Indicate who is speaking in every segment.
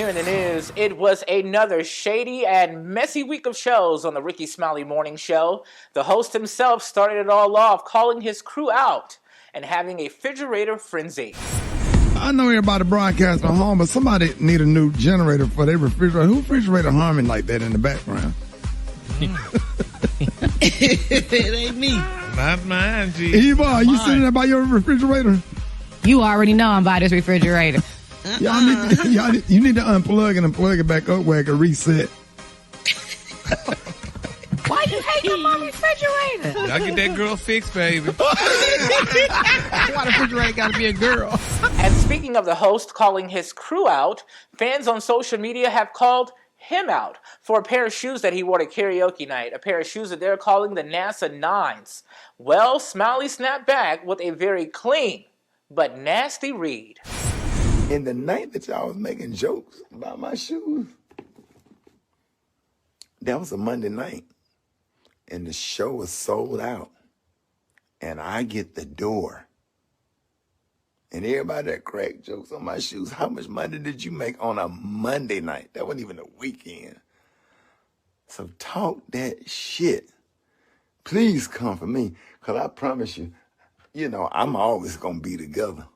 Speaker 1: Here in the news, it was another shady and messy week of shows on the Rickey Smiley Morning Show. The host himself started it all off, calling his crew out and having a refrigerator frenzy.
Speaker 2: I know everybody broadcasting at home, but somebody need a new generator for their refrigerator. Who refrigerator humming like that in the background?
Speaker 3: It ain't me.
Speaker 4: Not mine, G.
Speaker 2: Eva, are you sitting there by your refrigerator?
Speaker 5: You already know I'm by this refrigerator.
Speaker 2: You need to unplug and plug it back up where it can reset.
Speaker 5: Why you hate on my refrigerator?
Speaker 4: Y'all get that girl fixed, baby.
Speaker 3: Why the refrigerator gotta be a girl?
Speaker 1: And speaking of the host calling his crew out, fans on social media have called him out for a pair of shoes that he wore to karaoke night, a pair of shoes that they're calling the NASA 9s. Well, Smiley snapped back with a very clean but nasty read.
Speaker 6: In the night that y'all was making jokes about my shoes, that was a Monday night, and the show was sold out, and I get the door, and everybody that cracked jokes on my shoes, how much money did you make on a Monday night? That wasn't even a weekend. So talk that shit. Please come for me, because I promise you, I'm always going to be together.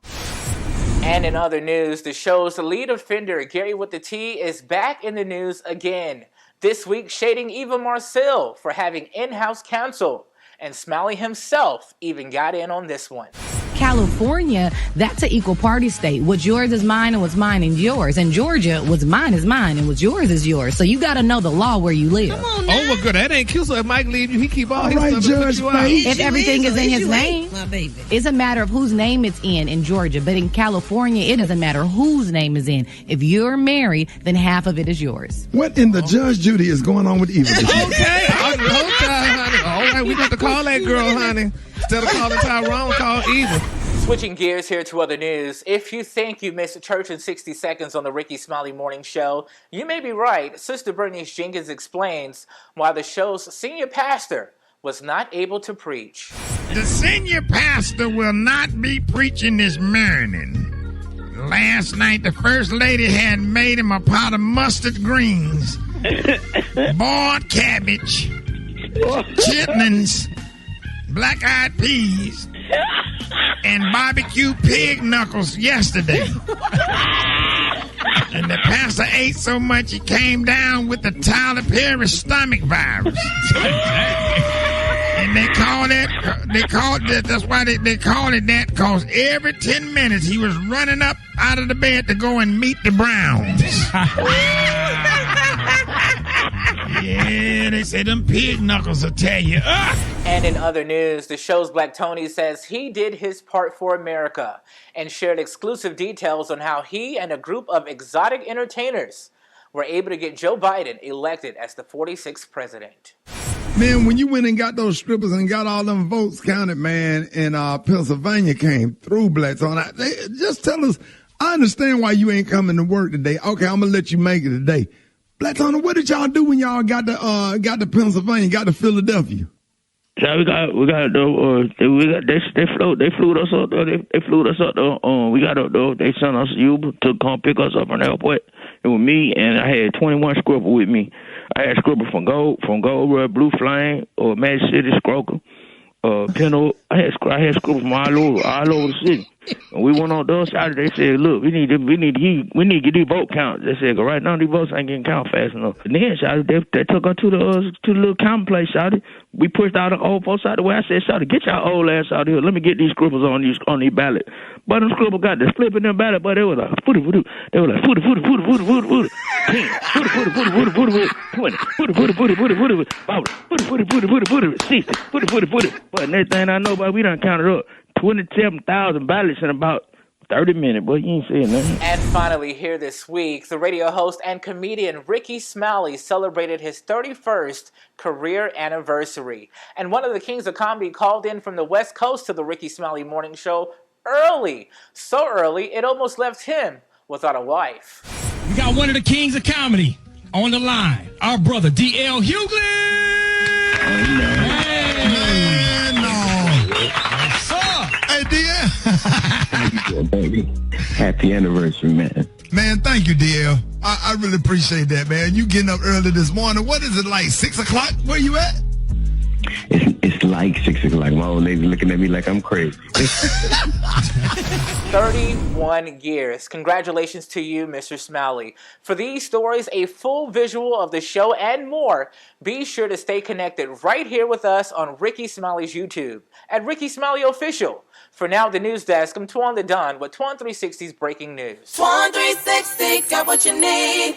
Speaker 1: And in other news, the show's lead offender, Gary with the T, is back in the news again. This week, shading Eva Marcille for having in-house counsel. And Smiley himself even got in on this one.
Speaker 5: California, that's an equal party state. What's yours is mine and what's mine is yours. And Georgia, what's mine is mine and what's yours is yours. So you got to know the law where you live.
Speaker 3: Come on now.
Speaker 4: Oh, my God, that ain't cute. So if Mike leave you, he keep all his
Speaker 2: right,
Speaker 4: stuff and put you out.
Speaker 5: If everything is in his name,
Speaker 3: my baby.
Speaker 5: it's a matter of whose name it's in Georgia. But in California, it doesn't matter whose name is in. If you're married, then half of it is yours.
Speaker 2: What in the Judge Judy is going on with Eva?
Speaker 4: Okay, hold time, honey. All right, we got to call that girl, honey. Instead of calling Tyrone, call Eva.
Speaker 1: Switching gears here to other news. If you think you missed a church in 60 seconds on the Rickey Smiley Morning Show, you may be right. Sister Bernice Jenkins explains why the show's senior pastor was not able to preach.
Speaker 7: The senior pastor will not be preaching this morning. Last night, the first lady had made him a pot of mustard greens, boiled cabbage, chitlins, black-eyed peas, and barbecue pig knuckles yesterday. And the pastor ate so much he came down with the Tyler Perry stomach virus. And that's why they call it that, because every 10 minutes he was running up out of the bed to go and meet the Browns. Yeah, they say them pig knuckles will tear you up.
Speaker 1: And in other news, the show's Black Tony says he did his part for America and shared exclusive details on how he and a group of exotic entertainers were able to get Joe Biden elected as the 46th president.
Speaker 2: Man, when you went and got those strippers and got all them votes counted, man, and Pennsylvania came through, Black Tony, just tell us, I understand why you ain't coming to work today. Okay, I'm going to let you make it today. Black Tony, what did y'all do when y'all got to Pennsylvania, got to Philadelphia?
Speaker 8: So they flew us up though. They flew us up though. We got up though. They sent us Uber to come pick us up from the airport. It was me, and I had 21 Scribble with me. I had Scribble from Gold Rush, Blue Flame, or Magic City, Scroker, Pinto. I had Scribble from all over the city. And we went on the other side. They said, "Look, we need to get these vote counts." They said, "Right now these votes ain't getting counted fast enough." And then, shouted, they took us to the little counting place. Shouted, we pushed out the old folks out the way. I said, "Shouted, get your old ass out here. Let me get these scribbles on these ballot." But them scribbles got the flip in them ballot, but they were like footy. They were like footy, 10, footy, 60, footy. But next thing I know, about we done counted up 27,000 ballots in about 30 minutes, but you ain't saying nothing.
Speaker 1: And finally, here this week, the radio host and comedian Rickey Smiley celebrated his 31st career anniversary. And one of the kings of comedy called in from the West Coast to the Rickey Smiley Morning Show early. So early, it almost left him without a wife.
Speaker 9: We got one of the kings of comedy on the line. Our brother, D.L. Hughley!
Speaker 2: Hey, D.L.
Speaker 10: How you doing, baby? Happy anniversary, man.
Speaker 2: Man, thank you, DL. I really appreciate that, man. You getting up early this morning. What is it, like 6 o'clock? Where you at?
Speaker 10: It's like 6 o'clock. My old lady looking at me like I'm crazy.
Speaker 1: 31 years. Congratulations to you, Mr. Smiley. For these stories, a full visual of the show and more, be sure to stay connected right here with us on Rickey Smiley's YouTube at Rickey Smiley Official. For now, the news desk, I'm Toine the Don with Toine360's breaking news.
Speaker 11: Toine360 got what you need.